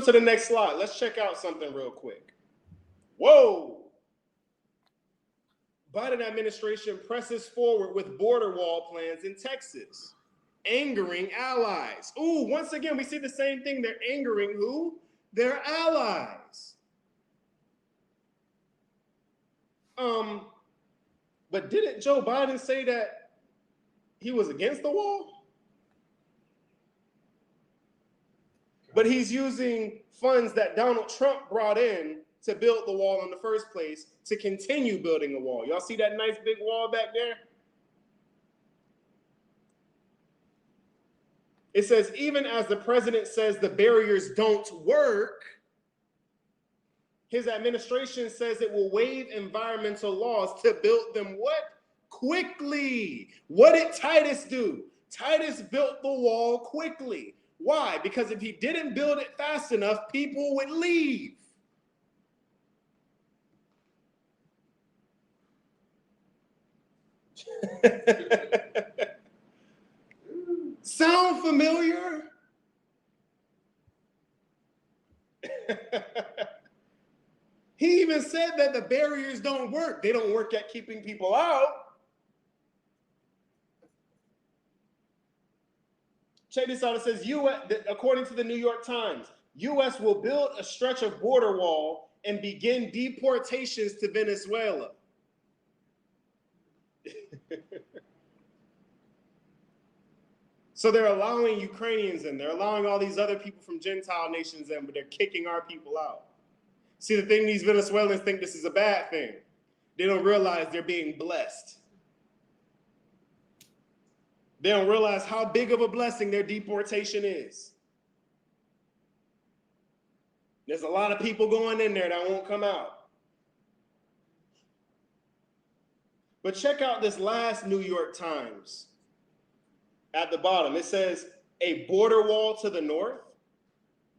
to the next slide. Let's check out something real quick. Whoa. Biden administration presses forward with border wall plans in Texas, angering allies. Ooh, once again, we see the same thing. They're angering who? Their allies. But didn't Joe Biden say that he was against the wall? But he's using funds that Donald Trump brought in to build the wall in the first place to continue building a wall. Y'all see that nice big wall back there? It says, even as the president says the barriers don't work, his administration says it will waive environmental laws to build them what? Quickly. What did Titus do? Titus built the wall quickly. Why? Because if he didn't build it fast enough, people would leave. Sound familiar? He even said that the barriers don't work. They don't work at keeping people out. Check this out. It says, according to the New York Times, U.S. will build a stretch of border wall and begin deportations to Venezuela. So they're allowing Ukrainians in. They're allowing all these other people from Gentile nations in, but they're kicking our people out. See, the thing, these Venezuelans think this is a bad thing. They don't realize they're being blessed. They don't realize how big of a blessing their deportation is. There's a lot of people going in there that won't come out. But check out this last New York Times. At the bottom, it says, a border wall to the north,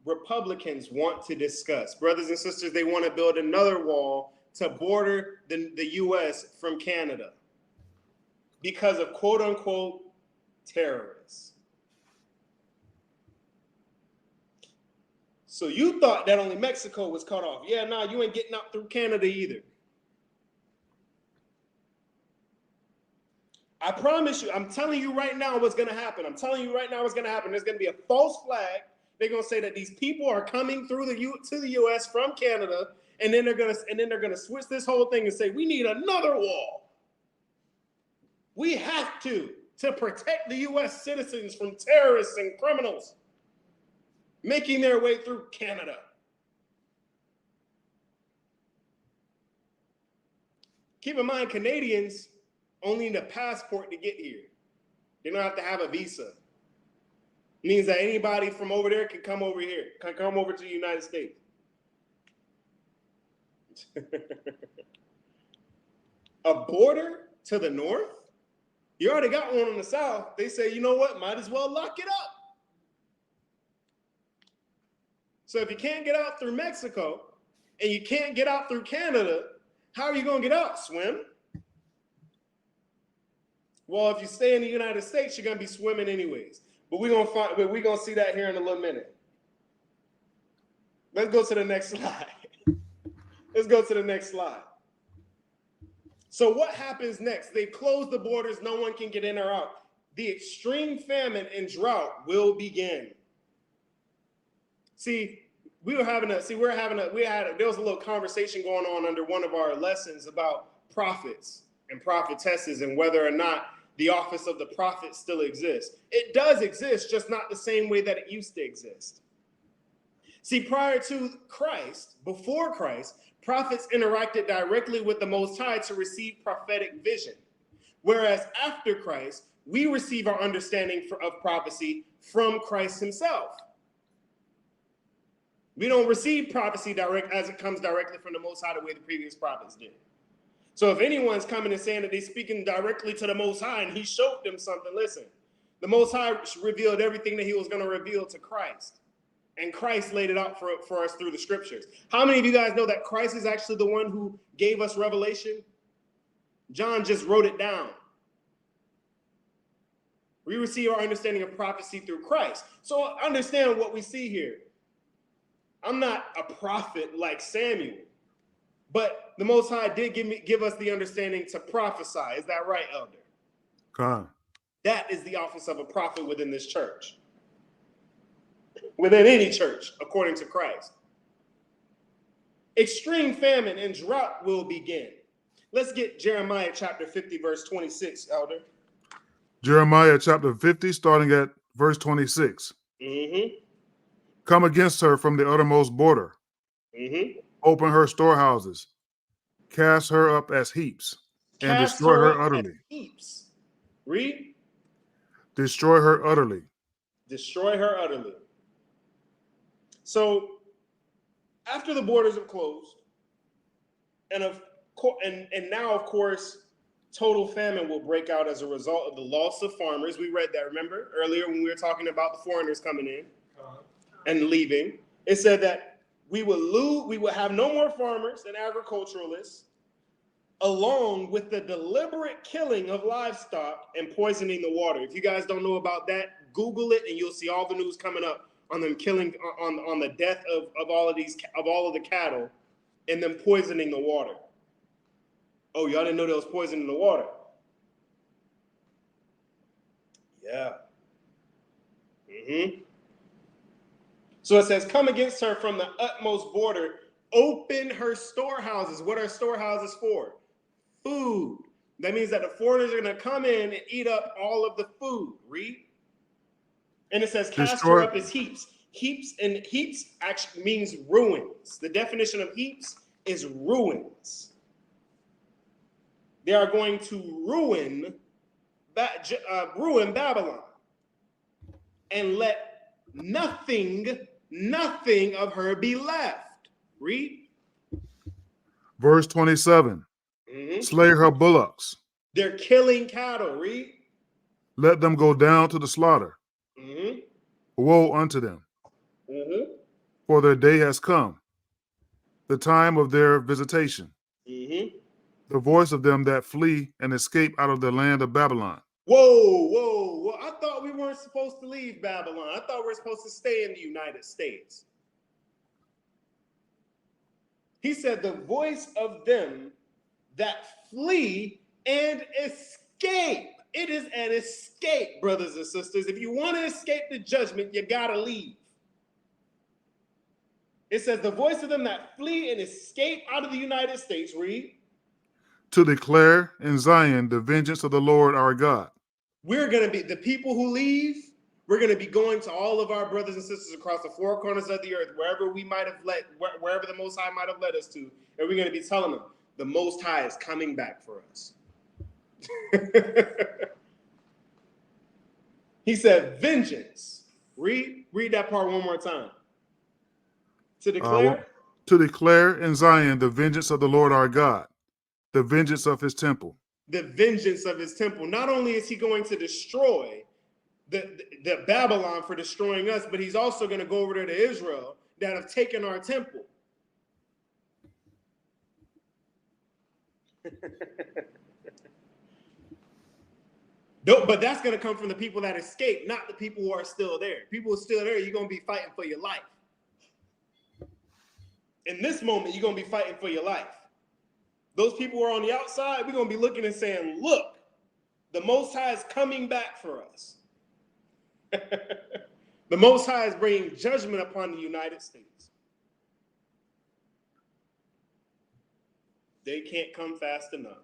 Republicans want to discuss. Brothers and sisters, they want to build another wall to border the U.S. from Canada because of quote unquote terrorists. So you thought that only Mexico was cut off. Yeah, no, you ain't getting out through Canada either. I promise you, I'm telling you right now what's going to happen. I'm telling you right now what's going to happen. There's going to be a false flag. They're going to say that these people are coming through to the U.S. from Canada, and then they're going to switch this whole thing and say we need another wall. We have to protect the U.S. citizens from terrorists and criminals making their way through Canada. Keep in mind, Canadians only need a passport to get here. They don't have to have a visa. It means that anybody from over there can come over here, can come over to the United States. A border to the north? You already got one in the south. They say, you know what, might as well lock it up. So if you can't get out through Mexico and you can't get out through Canada, how are you going to get out? Swim? Well, if you stay in the United States, you're going to be swimming anyways. But we're going to see that here in a little minute. Let's go to the next slide. Let's go to the next slide. So what happens next? They close the borders. No one can get in or out. The extreme famine and drought will begin. See, there was a little conversation going on under one of our lessons about prophets and prophetesses and whether or not the office of the prophet still exists. It does exist, just not the same way that it used to exist. See, prior to Christ, before Christ, prophets interacted directly with the Most High to receive prophetic vision. Whereas after Christ, we receive our understanding of prophecy from Christ himself. We don't receive prophecy direct as it comes directly from the Most High the way the previous prophets did. So if anyone's coming and saying that they're speaking directly to the Most High and he showed them something, listen, the Most High revealed everything that he was going to reveal to Christ. And Christ laid it out for us through the scriptures. How many of you guys know that Christ is actually the one who gave us revelation? John just wrote it down. We receive our understanding of prophecy through Christ. So understand what we see here. I'm not a prophet like Samuel, but the Most High did give us the understanding to prophesy. Is that right, Elder? God. That is the office of a prophet within this church, within any church, according to Christ. Extreme famine and drought will begin. Let's get Jeremiah chapter 50, verse 26, Elder. Jeremiah chapter 50, starting at verse 26. Mm-hmm. Come against her from the uttermost border. Mm-hmm. Open her storehouses. Cast her up as heaps and Cast destroy her her up utterly. as heaps. Read. Destroy her utterly. Destroy her utterly. So after the borders have closed, and now, of course, total famine will break out as a result of the loss of farmers. We read that, remember, earlier when we were talking about the foreigners coming in and leaving. It said that we would have no more farmers and agriculturalists, along with the deliberate killing of livestock and poisoning the water. If you guys don't know about that, Google it and you'll see all the news coming up on them killing, on the death of all of the cattle and them poisoning the water. Oh, y'all didn't know there was poison in the water? Yeah. Mm-hmm. So it says, come against her from the utmost border, open her storehouses. What are storehouses for? Food. That means that the foreigners are going to come in and eat up all of the food. Read. And it says, cast her up as heaps. Heaps actually means ruins. The definition of heaps is ruins. They are going to ruin Babylon and let nothing of her be left. Read. Verse 27. Mm-hmm. Slay her bullocks. They're killing cattle. Read. Let them go down to the slaughter. Mm-hmm. Woe unto them. Mm-hmm. For their day has come, the time of their visitation. Mm-hmm. The voice of them that flee and escape out of the land of Babylon. Whoa. I thought we weren't supposed to leave Babylon. I thought we were supposed to stay in the United States. He said, the voice of them that flee and escape. It is an escape, brothers and sisters. If you want to escape the judgment, you got to leave. It says, the voice of them that flee and escape out of the United States. Read. To declare in Zion the vengeance of the Lord our God. We're going to be, the people who leave, we're going to be going to all of our brothers and sisters across the four corners of the earth, wherever the Most High might have led us to, and we're going to be telling them, the Most High is coming back for us. He said, vengeance. Read that part one more time. To declare? To declare in Zion the vengeance of the Lord our God, the vengeance of his temple. The vengeance of his temple. Not only is he going to destroy the Babylon for destroying us, but he's also going to go over there to Israel that have taken our temple. But that's going to come from the people that escape, not the people who are still there. People who are still there, you're going to be fighting for your life. In this moment, you're going to be fighting for your life. Those people who are on the outside, we're going to be looking and saying, look, the Most High is coming back for us. The Most High is bringing judgment upon the United States. They can't come fast enough.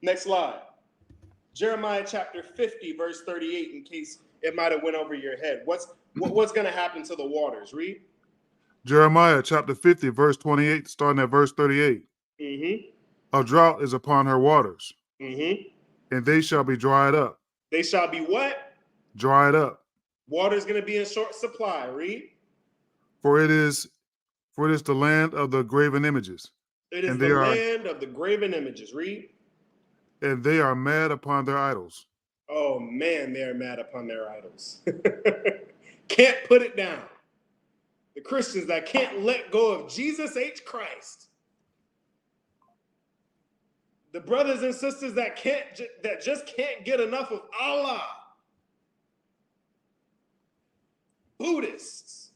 Next slide. Jeremiah chapter 50, verse 38, in case it might have went over your head. What's going to happen to the waters? Read. Jeremiah chapter 50, verse 28, starting at verse 38. Mm-hmm. A drought is upon her waters, Mm-hmm. and they shall be dried up. They shall be what? Dried up. Water is going to be in short supply. Read. For it is the land of the graven images. It is the land of the graven images. Read. And they are mad upon their idols. Oh, man, they're mad upon their idols. Can't put it down. The Christians that can't let go of Jesus H. Christ. The brothers and sisters that just can't get enough of Allah. Buddhists,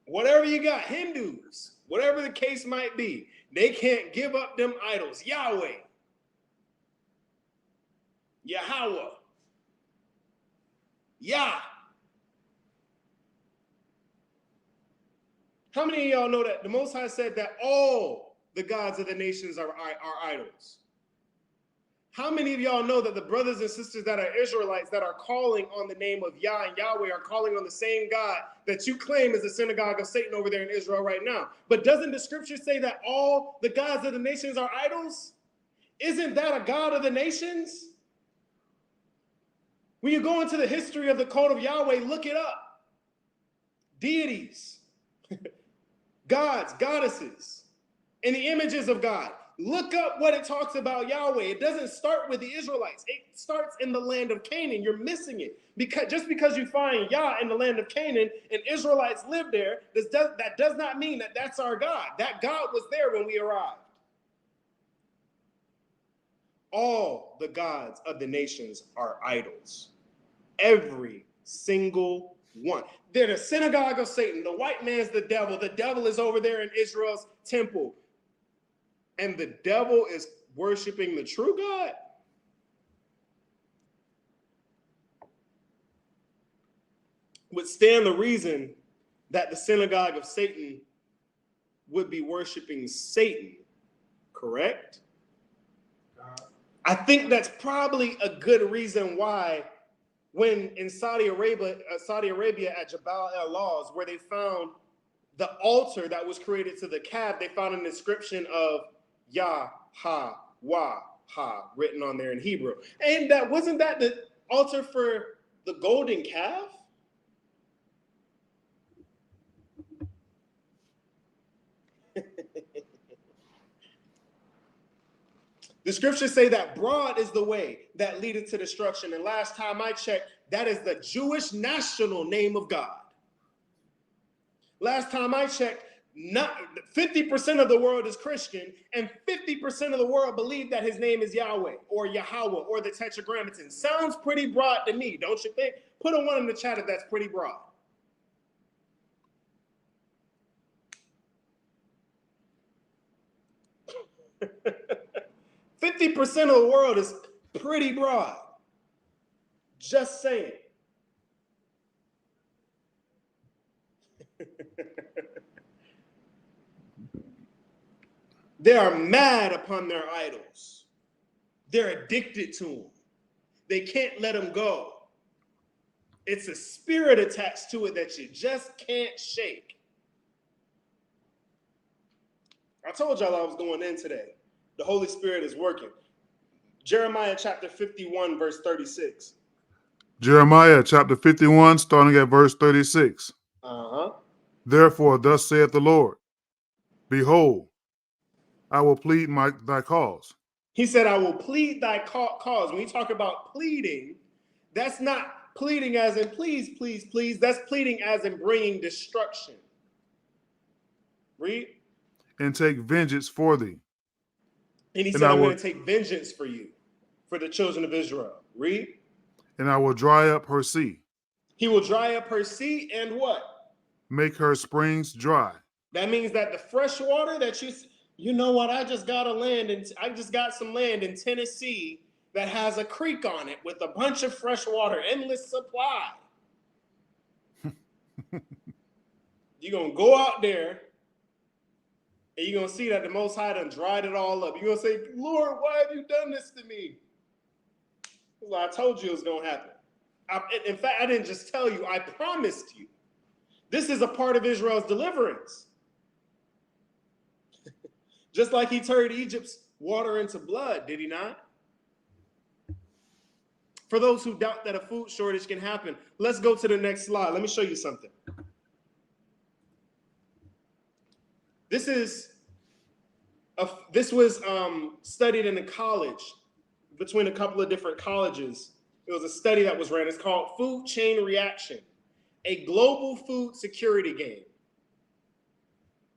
whatever you got, Hindus, whatever the case might be, they can't give up them idols. Yahweh, Yahweh, Yah. How many of y'all know that the Most High said that all the gods of the nations are idols? How many of y'all know that the brothers and sisters that are Israelites that are calling on the name of Yah and Yahweh are calling on the same God that you claim is the synagogue of Satan over there in Israel right now? But doesn't the scripture say that all the gods of the nations are idols? Isn't that a God of the nations? When you go into the history of the code of Yahweh, look it up. Deities, gods, goddesses, and the images of God. Look up what it talks about Yahweh. It doesn't start with the Israelites. It starts in the land of Canaan. You're missing it. Just because you find Yah in the land of Canaan and Israelites live there, that does not mean that that's our God. That God was there when we arrived. All the gods of the nations are idols. Every single one. They're the synagogue of Satan. The white man's the devil. The devil is over there in Israel's temple. And the devil is worshiping the true God? Would stand the reason that the synagogue of Satan would be worshiping Satan, correct? I think that's probably a good reason why when in Saudi Arabia at Jabal el-Lawz, where they found the altar that was created to the calf, they found an inscription of Yah, Ha, Wah, Ha written on there in Hebrew. And wasn't that the altar for the golden calf? The scriptures say that broad is the way that leadeth to destruction. And last time I checked, that is the Jewish national name of God. Last time I checked, 50% of the world is Christian, and 50% of the world believe that his name is Yahweh or Yahweh or the Tetragrammaton. Sounds pretty broad to me, don't you think? Put a 1 in the chat if that's pretty broad. $50% of the world is pretty broad. Just saying. They are mad upon their idols. They're addicted to them. They can't let them go. It's a spirit attached to it that you just can't shake. I told y'all I was going in today. The Holy Spirit is working. Jeremiah chapter 51, verse 36. Jeremiah chapter 51, starting at verse 36. Uh-huh. Therefore, thus saith the Lord, behold, I will plead thy cause. He said, I will plead thy cause. When you talk about pleading, that's not pleading as in please, please, please. That's pleading as in bringing destruction. Read. And take vengeance for thee. And he said, I'm going to take vengeance for you, for the children of Israel. Read. And I will dry up her sea. He will dry up her sea and what? Make her springs dry. That means that the fresh water that you know what? I just got some land in Tennessee that has a creek on it with a bunch of fresh water, endless supply. You're going to go out there and you're going to see that the Most High done dried it all up. You're going to say, Lord, why have you done this to me? Well, I told you it was going to happen. In fact, I didn't just tell you, I promised you. This is a part of Israel's deliverance. Just like he turned Egypt's water into blood, did he not? For those who doubt that a food shortage can happen, let's go to the next slide. Let me show you something. This was studied in a college, between a couple of different colleges. It was a study that was ran. It's called Food Chain Reaction, a global food security game.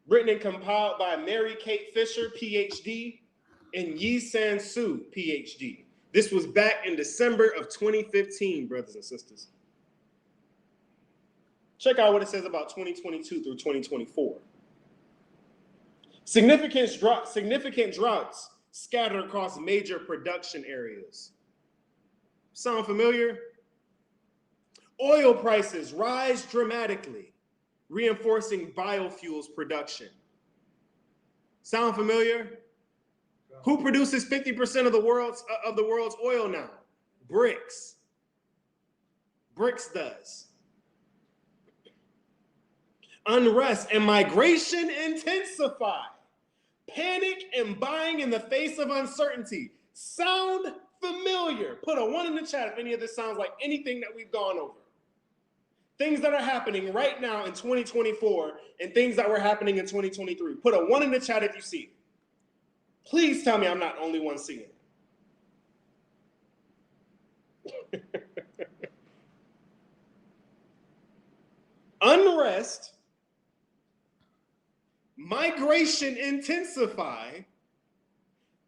Written and compiled by Mary Kate Fisher, PhD, and Yi San Su, PhD. This was back in December of 2015, brothers and sisters. Check out what it says about 2022 through 2024. Significant droughts scattered across major production areas. Sound familiar? Oil prices rise dramatically, reinforcing biofuels production. Sound familiar? Who produces 50% of the world's oil now? BRICS. BRICS does. Unrest and migration intensify. Panic and buying in the face of uncertainty. Sound familiar? Put a 1 in the chat if any of this sounds like anything that we've gone over. Things that are happening right now in 2024 and things that were happening in 2023. Put a 1 in the chat if you see it. Please tell me I'm not the only one seeing it. Unrest, migration intensify,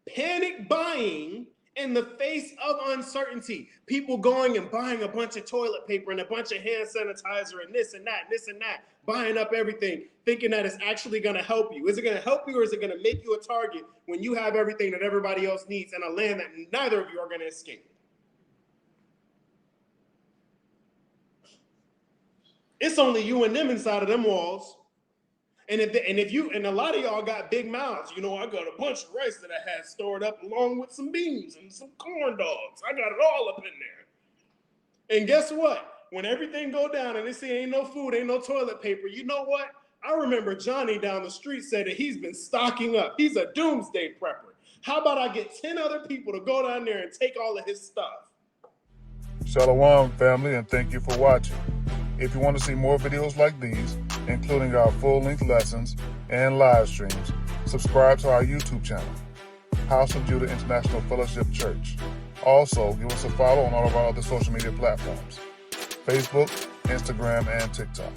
panic buying in the face of uncertainty. People going and buying a bunch of toilet paper and a bunch of hand sanitizer and this and that, buying up everything, thinking that it's actually going to help you. Is it going to help you or is it going to make you a target when you have everything that everybody else needs in a land that neither of you are going to escape? It's only you and them inside of them walls. And if a lot of y'all got big mouths, you know, I got a bunch of rice that I had stored up along with some beans and some corn dogs. I got it all up in there. And guess what? When everything go down and they say ain't no food, ain't no toilet paper, you know what? I remember Johnny down the street said that he's been stocking up. He's a doomsday prepper. How about I get 10 other people to go down there and take all of his stuff? Shalom, family, and thank you for watching. If you want to see more videos like these, including our full-length lessons and live streams, subscribe to our YouTube channel, House of Judah International Fellowship Church. Also, give us a follow on all of our other social media platforms, Facebook, Instagram, and TikTok.